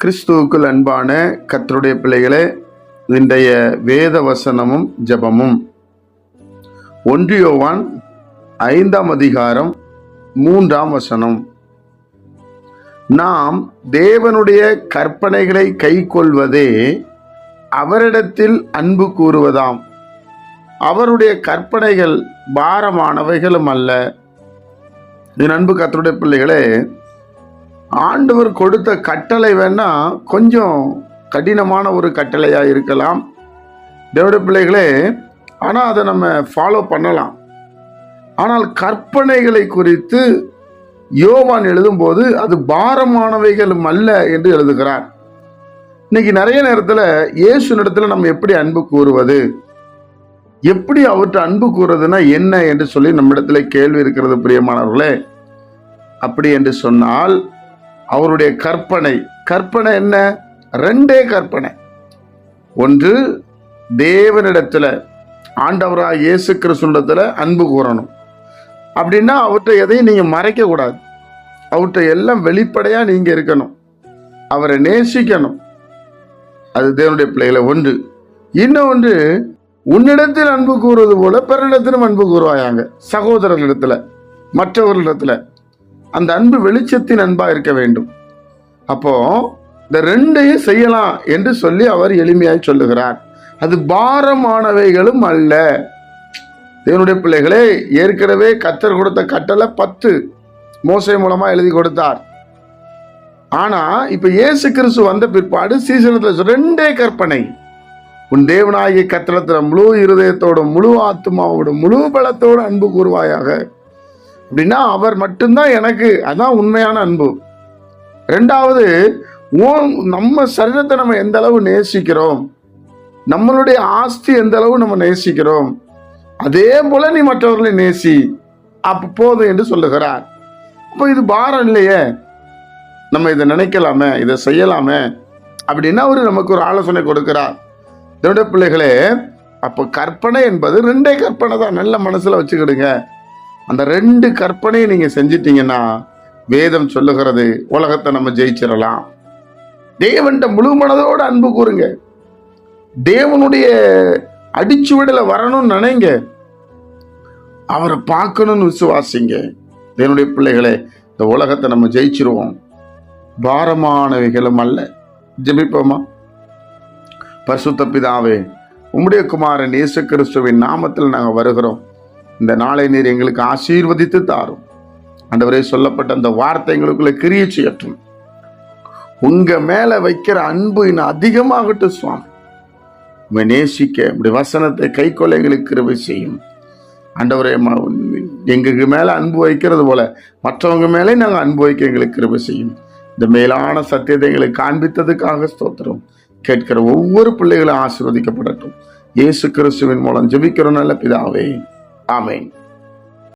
கிறிஸ்துவுக்குள் அன்பான கர்த்தருடைய பிள்ளைகளே, இன்றைய வேத வசனமும் ஜெபமும் 1 யோவான் 5ஆம் அதிகாரம் 3ஆம் வசனம். நாம் தேவனுடைய கற்பனைகளை கைக்கொள்வதே அவரிடத்தில் அன்பு கூறுவதாம். அவருடைய கற்பனைகள் பாரமானவைகளும் அல்ல. என் அன்பு கர்த்தருடைய பிள்ளைகளே, ஆண்டவர் கொடுத்த கட்டளை வேணா கொஞ்சம் கடினமான ஒரு கட்டளையா இருக்கலாம் தேவனுடைய பிள்ளைகளே, ஆனா அதை நம்ம ஃபாலோ பண்ணலாம். ஆனால் கற்பனைகளை குறித்து யோவான் எழுதும்போது அது பாரமானவைகளும் அல்ல என்று எழுதுகிறார். இன்னைக்கு நிறைய நேரத்தில் இயேசுனிடத்தில் நம்ம எப்படி அன்பு கூறுவது, எப்படி அவர்கிட்ட அன்பு கூறுறதுன்னா என்ன என்று சொல்லி நம்மிடத்துல கேள்வி இருக்கிறது பிரியமானவர்களே. அப்படி என்று சொன்னால் அவருடைய கற்பனை என்ன? ரெண்டே கற்பனை. ஒன்று, தேவனிடத்துல ஆண்டவராக இயேசு கிறிஸ்துவிடத்துல அன்பு கூறணும். அப்படின்னா அவர்கிட்ட எதையும் நீங்க மறைக்க கூடாது. அவர்கிட்ட எல்லாம் வெளிப்படையா நீங்க இருக்கணும். அவரை நேசிக்கணும். அது தேவனுடைய பிள்ளைகளை ஒன்று. இன்னொன்று, உன்னிடத்தில் அன்பு கூறுவது போல பிறரிடத்திலும் அன்பு கூறுவாயாங்க. சகோதரர்களிடத்துல, மற்றவர்களிடத்துல அந்த அன்பு வெளிச்சத்தின் அன்பா இருக்க வேண்டும். அப்போ இந்த ரெண்டையும் செய்யலாம் என்று சொல்லி அவர் எளிமையாய் சொல்லுகிறார். அது பாரமானவைகளும் அல்ல. தேவனுடைய பிள்ளைகளே, ஏற்கனவே கர்த்தர் கொடுத்த கட்டளை 10 மோசே மூலமா எழுதி கொடுத்தார். ஆனா இப்ப இயேசு கிறிஸ்து வந்த பிற்பாடு சீசனத்துல ரெண்டே கற்பனை. உன் தேவனாகிய கர்த்தரிடத்துல முழு இருதயத்தோட, முழு ஆத்மாவோட, முழு பலத்தோட அன்பு கூறுவாயாக. அப்படின்னா அவர் மட்டும்தான் எனக்கு, அதான் உண்மையான அன்பு. ரெண்டாவது, நம்ம சரீரத்தை நம்ம எந்த அளவு நேசிக்கிறோம், நம்மளுடைய ஆஸ்தி எந்த அளவு நம்ம நேசிக்கிறோம், அதே போல நீ மற்றவர்களை நேசி, அப்ப போதும் என்று சொல்லுகிறார். அப்போ இது பாரம் இல்லையே, நம்ம இதை நினைக்கலாமே, இதை செய்யலாமே அப்படின்னா அவரு நமக்கு ஒரு ஆலோசனை கொடுக்கிறார். இதோட பிள்ளைகளே, அப்போ கற்பனை என்பது ரெண்டே கற்பனை தான். நல்ல மனசுல வச்சுக்கிடுங்க. அந்த 2 கற்பனையை நீங்க செஞ்சிட்டீங்கன்னா வேதம் சொல்லுகிறது உலகத்தை நம்ம ஜெயிச்சிடலாம். தேவன்கிட்ட முழு மனதோடு அன்பு கூறுங்க. தேவனுடைய அடிச்சுவடில வரணும்னு நினைங்க. அவரை பார்க்கணும்னு விசுவாசிங்க. தேவனுடைய பிள்ளைகளே, இந்த உலகத்தை நம்ம ஜெயிச்சிருவோம். பாரமானவைகளும் அல்ல. ஜெபிப்போமா? பரிசுத்த பிதாவே, உம்முடைய குமாரன் இயேசு கிறிஸ்துவின் நாமத்தில் நாங்கள் வருகிறோம். இந்த நாளை நீர் எங்களுக்கு ஆசீர்வதித்து தாரும். ஆண்டவரே, சொல்லப்பட்ட அந்த வார்த்தை எங்களுக்குள்ள கிரியை செய்யட்டும். உங்க மேல வைக்கிற அன்பு இன்னும் அதிகமாகட்டும் சுவாமி. உங்க நேசிக்க உங்களுடைய வசனத்தை கைக்கொள்ள எங்களுக்கு கிருபை செய்யும். ஆண்டவரே, எங்களுக்கு மேல அன்பு வைக்கிறது போல மற்றவங்க மேலே நாங்கள் அன்பு வைக்க எங்களுக்கு கிருபை செய்யும். இந்த மேலான சத்தியத்தை எங்களுக்கு காண்பித்ததுக்காக ஸ்தோத்திரம். கேட்கிற ஒவ்வொரு பிள்ளைகளும் ஆசீர்வதிக்கப்படட்டும். இயேசு கிறிஸ்துவின் மூலம் ஜெபிக்கிறோம் நல்ல பிதாவே. ஆமென்.